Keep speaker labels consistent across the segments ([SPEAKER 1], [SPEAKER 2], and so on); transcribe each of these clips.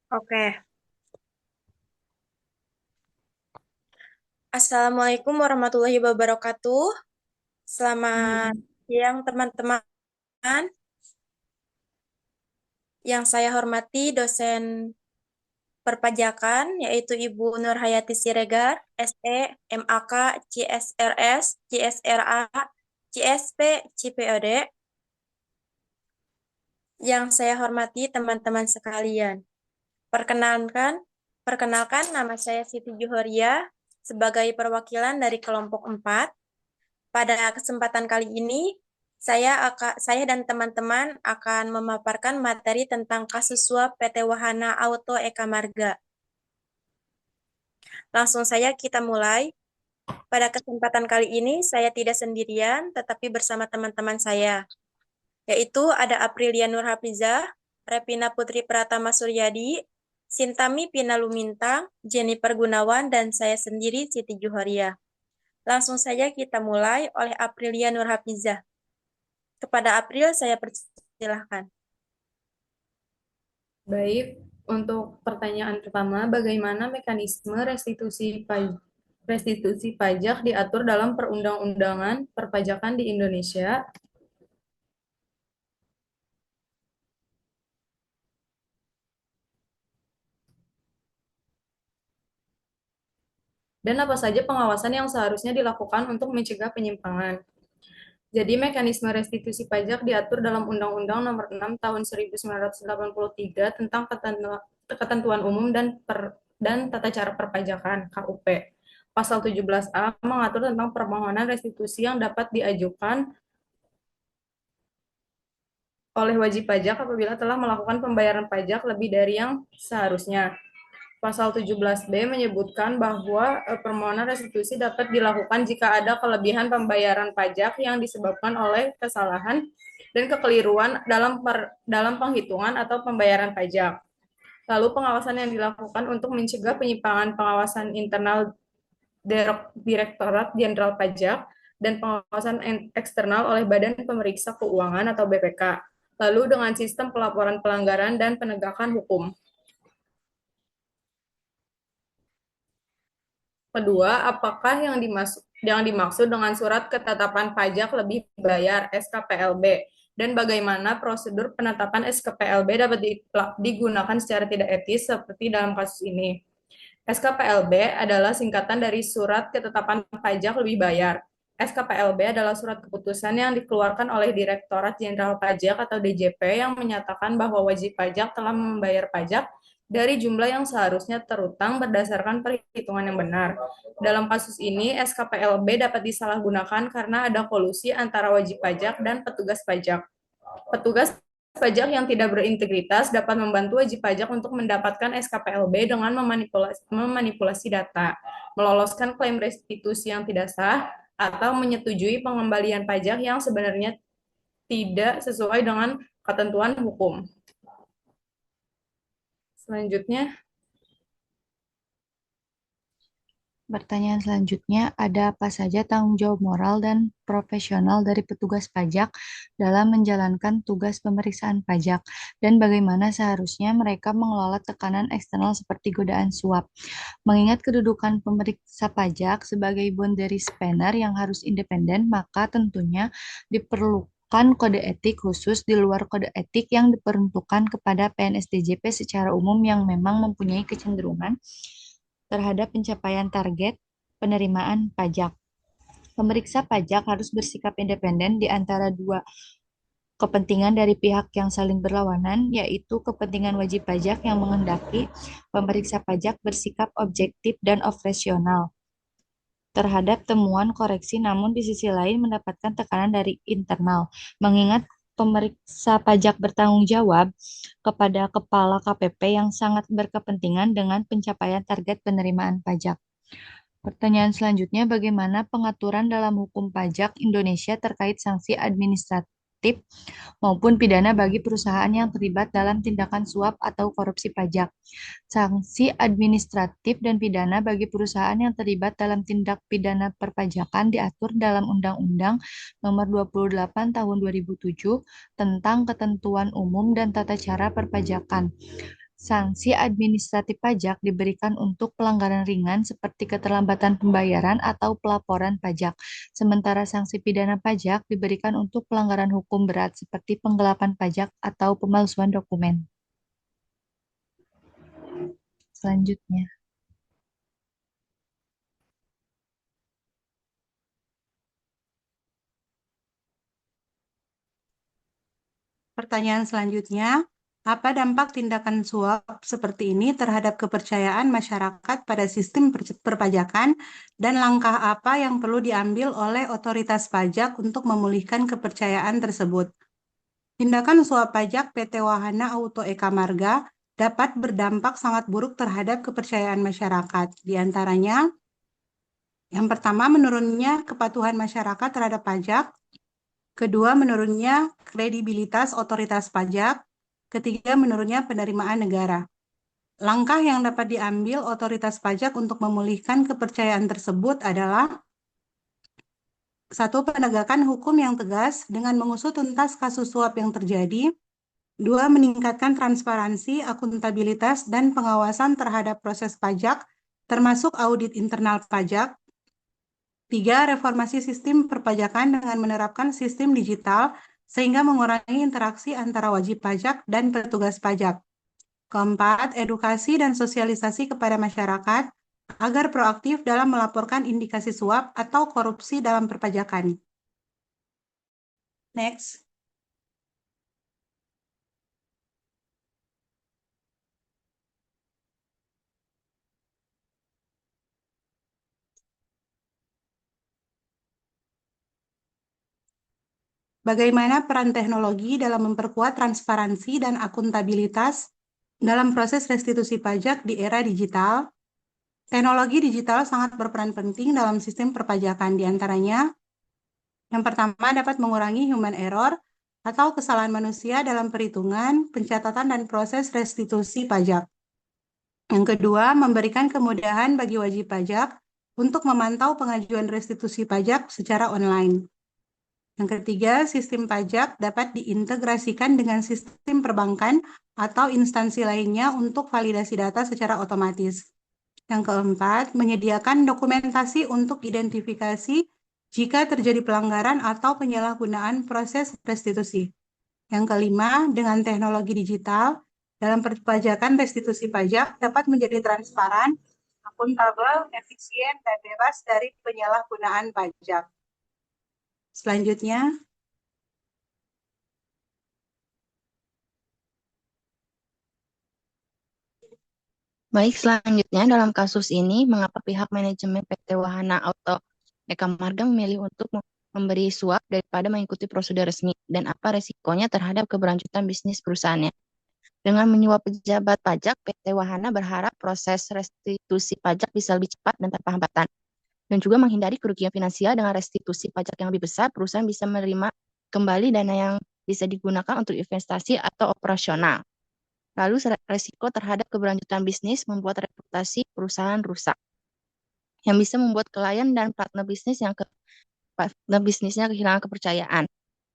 [SPEAKER 1] Oke, Assalamualaikum warahmatullahi wabarakatuh. Selamat
[SPEAKER 2] Hmm.
[SPEAKER 1] siang teman-teman. Yang saya hormati dosen perpajakan yaitu Ibu Nurhayati Siregar, SE, MAK, CSRS, CSRA, CSP, CPOD. Yang saya hormati teman-teman sekalian. Perkenalkan, perkenalkan nama saya Siti Juhoria sebagai perwakilan dari kelompok 4. Pada kesempatan kali ini, saya dan teman-teman akan memaparkan materi tentang kasus suap PT Wahana Auto Eka Marga. Langsung saja kita mulai. Pada kesempatan kali ini, saya tidak sendirian, tetapi bersama teman-teman saya, yaitu ada Aprilia Nurhafizah, Repina Putri Pratama Suryadi, Sintami Pina Lumintang, Jennifer Gunawan, dan saya sendiri, Siti Juhoria. Langsung saja kita mulai oleh Aprilia Nurhafizah. Kepada April, saya persilahkan.
[SPEAKER 2] Baik, untuk pertanyaan pertama, bagaimana mekanisme restitusi pajak diatur dalam perundang-undangan perpajakan di Indonesia? Dan apa saja pengawasan yang seharusnya dilakukan untuk mencegah penyimpangan? Jadi, mekanisme restitusi pajak diatur dalam Undang-Undang Nomor 6 Tahun 1983 tentang ketentuan umum dan tata cara perpajakan (KUP). Pasal 17A mengatur tentang permohonan restitusi yang dapat diajukan oleh wajib pajak apabila telah melakukan pembayaran pajak lebih dari yang seharusnya. Pasal 17B menyebutkan bahwa permohonan restitusi dapat dilakukan jika ada kelebihan pembayaran pajak yang disebabkan oleh kesalahan dan kekeliruan dalam penghitungan atau pembayaran pajak. Lalu pengawasan yang dilakukan untuk mencegah penyimpangan, pengawasan internal Direktorat Jenderal Pajak dan pengawasan eksternal oleh Badan Pemeriksa Keuangan atau BPK. Lalu dengan sistem pelaporan pelanggaran dan penegakan hukum. Kedua, apakah yang dimaksud dengan surat ketetapan pajak lebih bayar (SKPLB) dan bagaimana prosedur penetapan SKPLB dapat digunakan secara tidak etis seperti dalam kasus ini? SKPLB adalah singkatan dari Surat Ketetapan Pajak Lebih Bayar. SKPLB adalah surat keputusan yang dikeluarkan oleh Direktorat Jenderal Pajak atau DJP yang menyatakan bahwa wajib pajak telah membayar pajak dari jumlah yang seharusnya terutang berdasarkan perhitungan yang benar. Dalam kasus ini, SKPLB dapat disalahgunakan karena ada kolusi antara wajib pajak dan petugas pajak. Petugas pajak yang tidak berintegritas dapat membantu wajib pajak untuk mendapatkan SKPLB dengan memanipulasi data, meloloskan klaim restitusi yang tidak sah, atau menyetujui pengembalian pajak yang sebenarnya tidak sesuai dengan ketentuan hukum. Selanjutnya,
[SPEAKER 3] Pertanyaan selanjutnya, ada apa saja tanggung jawab moral dan profesional dari petugas pajak dalam menjalankan tugas pemeriksaan pajak, dan bagaimana seharusnya mereka mengelola tekanan eksternal seperti godaan suap? Mengingat kedudukan pemeriksa pajak sebagai boundary spanner yang harus independen, maka tentunya diperlukan kode etik khusus di luar kode etik yang diperuntukkan kepada PNS DJP secara umum yang memang mempunyai kecenderungan terhadap pencapaian target penerimaan pajak. Pemeriksa pajak harus bersikap independen di antara dua kepentingan dari pihak yang saling berlawanan, yaitu kepentingan wajib pajak yang menghendaki pemeriksa pajak bersikap objektif dan operasional terhadap temuan koreksi, namun di sisi lain mendapatkan tekanan dari internal, mengingat pemeriksa pajak bertanggung jawab kepada kepala KPP yang sangat berkepentingan dengan pencapaian target penerimaan pajak. Pertanyaan selanjutnya, bagaimana pengaturan dalam hukum pajak Indonesia terkait sanksi administratif maupun pidana bagi perusahaan yang terlibat dalam tindakan suap atau korupsi pajak? Sanksi administratif dan pidana bagi perusahaan yang terlibat dalam tindak pidana perpajakan diatur dalam Undang-Undang Nomor 28 Tahun 2007 tentang Ketentuan Umum dan Tata Cara Perpajakan. Sanksi administratif pajak diberikan untuk pelanggaran ringan seperti keterlambatan pembayaran atau pelaporan pajak, sementara sanksi pidana pajak diberikan untuk pelanggaran hukum berat seperti penggelapan pajak atau pemalsuan dokumen. Selanjutnya,
[SPEAKER 4] Pertanyaan selanjutnya, apa dampak tindakan suap seperti ini terhadap kepercayaan masyarakat pada sistem perpajakan dan langkah apa yang perlu diambil oleh otoritas pajak untuk memulihkan kepercayaan tersebut? Tindakan suap pajak PT Wahana Auto Eka Marga dapat berdampak sangat buruk terhadap kepercayaan masyarakat. Di antaranya, yang pertama, menurunnya kepatuhan masyarakat terhadap pajak. Kedua, menurunnya kredibilitas otoritas pajak. Ketiga, menurunnya penerimaan negara. Langkah yang dapat diambil otoritas pajak untuk memulihkan kepercayaan tersebut adalah satu, penegakan hukum yang tegas dengan mengusut tuntas kasus suap yang terjadi. Dua, meningkatkan transparansi, akuntabilitas, dan pengawasan terhadap proses pajak, termasuk audit internal pajak. Tiga, reformasi sistem perpajakan dengan menerapkan sistem digital sehingga mengurangi interaksi antara wajib pajak dan petugas pajak. Keempat, edukasi dan sosialisasi kepada masyarakat agar proaktif dalam melaporkan indikasi suap atau korupsi dalam perpajakan. Next. Bagaimana peran teknologi dalam memperkuat transparansi dan akuntabilitas dalam proses restitusi pajak di era digital? Teknologi digital sangat berperan penting dalam sistem perpajakan, di antaranya yang pertama dapat mengurangi human error atau kesalahan manusia dalam perhitungan, pencatatan, dan proses restitusi pajak. Yang kedua, memberikan kemudahan bagi wajib pajak untuk memantau pengajuan restitusi pajak secara online. Yang ketiga, sistem pajak dapat diintegrasikan dengan sistem perbankan atau instansi lainnya untuk validasi data secara otomatis. Yang keempat, menyediakan dokumentasi untuk identifikasi jika terjadi pelanggaran atau penyalahgunaan proses restitusi. Yang kelima, dengan teknologi digital, dalam perpajakan restitusi pajak dapat menjadi transparan, akuntabel, efisien, dan bebas dari penyalahgunaan pajak. Selanjutnya,
[SPEAKER 5] Baik, selanjutnya dalam kasus ini, mengapa pihak manajemen PT Wahana Auto Eka Marga memilih untuk memberi suap daripada mengikuti prosedur resmi, dan apa resikonya terhadap keberlanjutan bisnis perusahaannya? Dengan menyuap pejabat pajak, PT Wahana berharap proses restitusi pajak bisa lebih cepat dan tanpa hambatan, dan juga menghindari kerugian finansial. Dengan restitusi pajak yang lebih besar, perusahaan bisa menerima kembali dana yang bisa digunakan untuk investasi atau operasional. Lalu resiko terhadap keberlanjutan bisnis membuat reputasi perusahaan rusak, yang bisa membuat klien dan partner bisnisnya kehilangan kepercayaan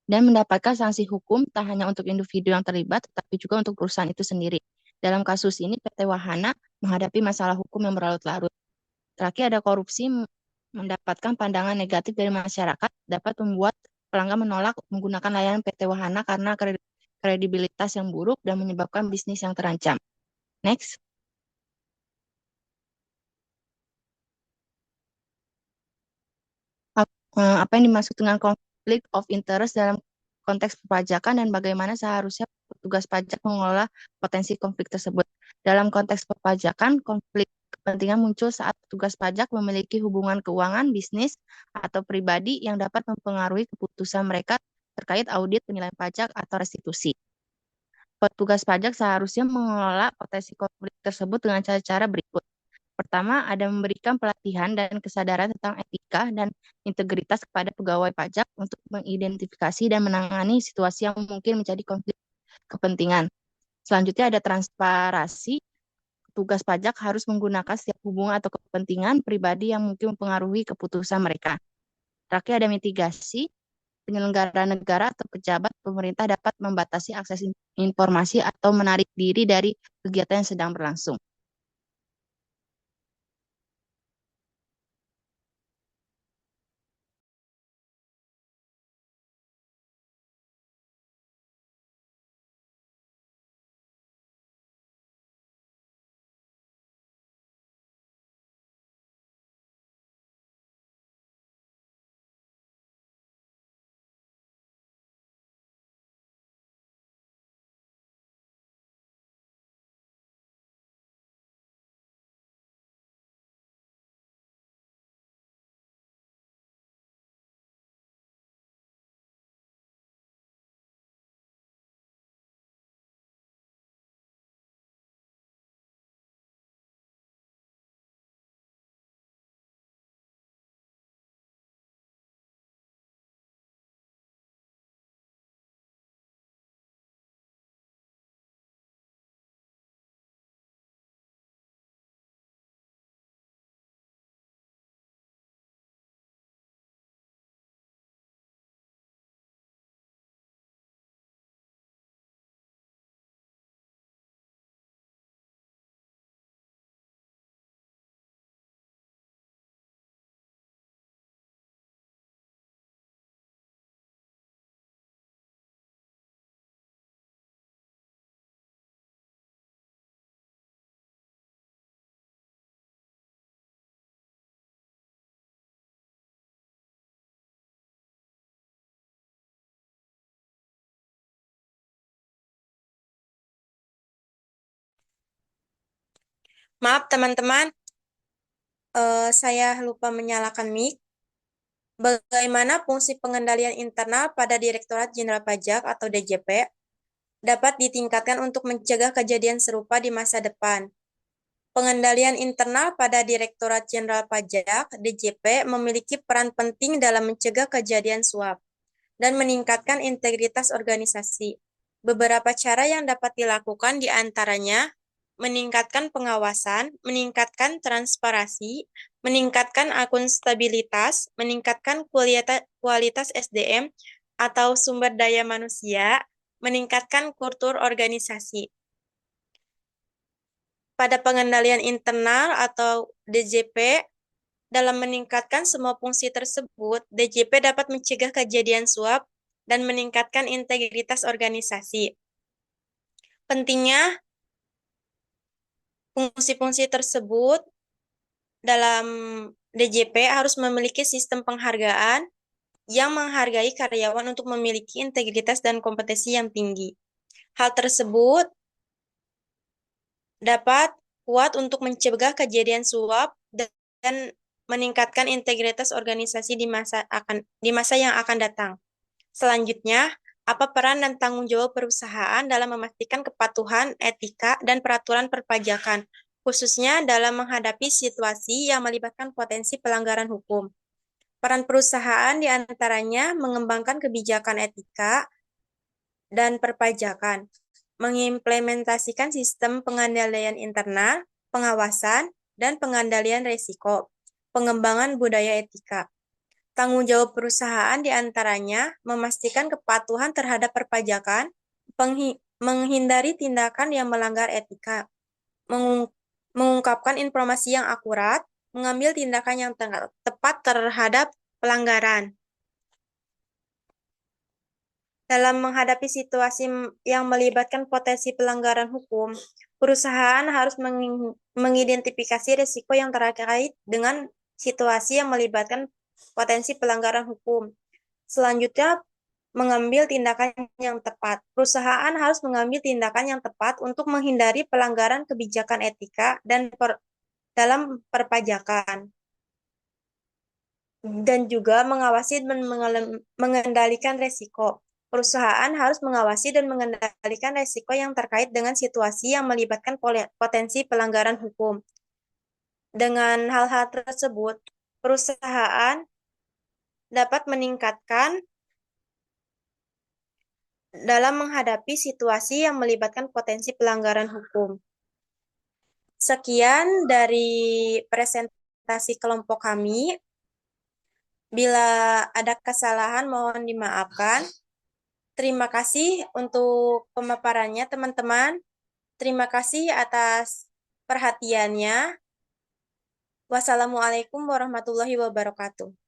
[SPEAKER 5] dan mendapatkan sanksi hukum tak hanya untuk individu yang terlibat, tetapi juga untuk perusahaan itu sendiri. Dalam kasus ini, PT Wahana menghadapi masalah hukum yang berlarut-larut. Terakhir, ada korupsi mendapatkan pandangan negatif dari masyarakat, dapat membuat pelanggan menolak menggunakan layanan PT Wahana karena kredibilitas yang buruk dan menyebabkan bisnis yang terancam. Next. Apa yang dimaksud dengan conflict of interest dalam konteks perpajakan dan bagaimana seharusnya petugas pajak mengelola potensi konflik tersebut. Dalam konteks perpajakan, konflik kepentingan muncul saat petugas pajak memiliki hubungan keuangan, bisnis, atau pribadi yang dapat mempengaruhi keputusan mereka terkait audit, penilaian pajak, atau restitusi. Petugas pajak seharusnya mengelola potensi konflik tersebut dengan cara-cara berikut. Pertama, ada memberikan pelatihan dan kesadaran tentang etika dan integritas kepada pegawai pajak untuk mengidentifikasi dan menangani situasi yang mungkin menjadi konflik kepentingan. Selanjutnya ada transparansi. Petugas pajak harus menggunakan setiap hubungan atau kepentingan pribadi yang mungkin mempengaruhi keputusan mereka. Terakhir ada mitigasi. penyelenggara negara atau pejabat pemerintah dapat membatasi akses informasi atau menarik diri dari kegiatan yang sedang berlangsung.
[SPEAKER 1] Maaf teman-teman, saya lupa menyalakan mic. Bagaimana fungsi pengendalian internal pada Direktorat Jenderal Pajak atau DJP dapat ditingkatkan untuk mencegah kejadian serupa di masa depan? Pengendalian internal pada Direktorat Jenderal Pajak (DJP) memiliki peran penting dalam mencegah kejadian suap dan meningkatkan integritas organisasi. Beberapa cara yang dapat dilakukan di antaranya meningkatkan pengawasan, meningkatkan transparansi, meningkatkan akuntabilitas, meningkatkan kualitas SDM atau sumber daya manusia, meningkatkan kultur organisasi. Pada pengendalian internal atau DJP, dalam meningkatkan semua fungsi tersebut, DJP dapat mencegah kejadian suap dan meningkatkan integritas organisasi. Pentingnya fungsi-fungsi tersebut dalam DJP harus memiliki sistem penghargaan yang menghargai karyawan untuk memiliki integritas dan kompetensi yang tinggi. Hal tersebut dapat kuat untuk mencegah kejadian suap dan meningkatkan integritas organisasi di masa yang akan datang. Selanjutnya, apa peran dan tanggung jawab perusahaan dalam memastikan kepatuhan etika dan peraturan perpajakan, khususnya dalam menghadapi situasi yang melibatkan potensi pelanggaran hukum? Peran perusahaan diantaranya mengembangkan kebijakan etika dan perpajakan, mengimplementasikan sistem pengendalian internal, pengawasan, dan pengendalian risiko, pengembangan budaya etika. Tanggung jawab perusahaan diantaranya memastikan kepatuhan terhadap perpajakan, menghindari tindakan yang melanggar etika, mengungkapkan informasi yang akurat, mengambil tindakan yang tepat terhadap pelanggaran. Dalam menghadapi situasi yang melibatkan potensi pelanggaran hukum, perusahaan harus mengidentifikasi risiko yang terkait dengan situasi yang melibatkan potensi pelanggaran hukum. Selanjutnya, mengambil tindakan yang tepat. Perusahaan harus mengambil tindakan yang tepat untuk menghindari pelanggaran kebijakan etika dan dalam perpajakan. Dan juga mengawasi dan mengendalikan risiko. Perusahaan harus mengawasi dan mengendalikan risiko yang terkait dengan situasi yang melibatkan potensi pelanggaran hukum. Dengan hal-hal tersebut, perusahaan dapat meningkatkan dalam menghadapi situasi yang melibatkan potensi pelanggaran hukum. Sekian dari presentasi kelompok kami. Bila ada kesalahan mohon dimaafkan. Terima kasih untuk pemaparannya teman-teman. Terima kasih atas perhatiannya. Wassalamualaikum warahmatullahi wabarakatuh.